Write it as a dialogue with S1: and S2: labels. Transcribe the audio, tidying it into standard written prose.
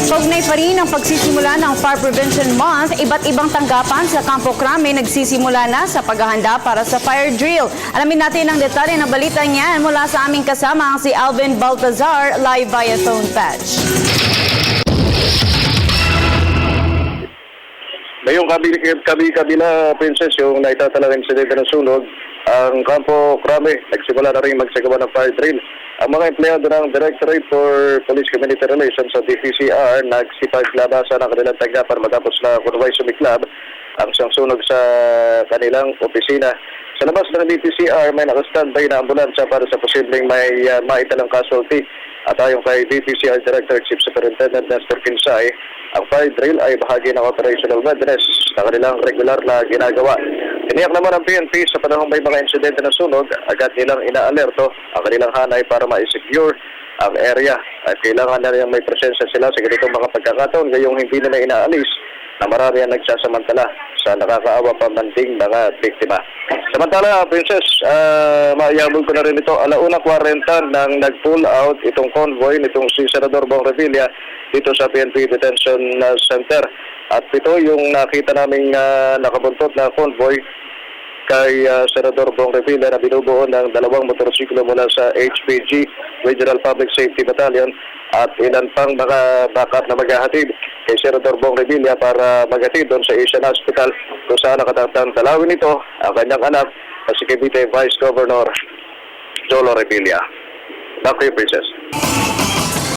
S1: Kaugnay pa rin ang pagsisimula ng Fire Prevention Month, iba't ibang tanggapan sa Campo Crame nagsisimula na sa paghahanda para sa fire drill. Alamin natin ang detalye ng balita niyan mula sa aming kasama si Alvin Baltazar live via phone patch.
S2: Ngayong kabila, Princess, yung naitatalang insidente ng sunog, ang Campo Crame nagsimula na rin magsagawa ng fire drill. Ang mga empleyado ng Directorate for Police Community Relations sa DPCR nagsipaglabasan ang kanilang tanggapan matapos na kunway sumiklab ang isang sunog sa kanilang opisina. Sa labas ng DPCR, may nakastandby na ambulansya para sa posibleng may maitalang casualty. At ayon kay DPCR Director Chief Superintendent Nestor Kinsay, ang fire drill ay bahagi ng operational readiness na kanilang regular na ginagawa. Tiniyak naman ang PNP sa panahong may mga insidente ng sunog, agad nilang inaalerto ang kanilang hanay para ma-secure ang area. At kailangan na rin may presensya sila sa ganitong mga pagkakataon, gayong hindi nila inaalis na marami ang nagsasamantala sa nakakaawa pa manding mga biktima. Samantala, Princess, maiyabol ko na rin ito, 1:40 nang nag-pull out itong convoy nitong si Senador Bong Revilla dito sa PNP Detention Center. At ito yung nakita naming nakabuntot na convoy kay Senador Bong Revilla na binubuo ng 2 motorsiklo mula sa HPG, Regional Public Safety Battalion, at ilan pang mga backup na maghahatid kay Senador Bong Revilla para maghatid doon sa Asian Hospital kung saan nakatatang dalawin ito ang kanyang anak na si Cavite Vice Governor Jolo Revilla. Back to you, Princess.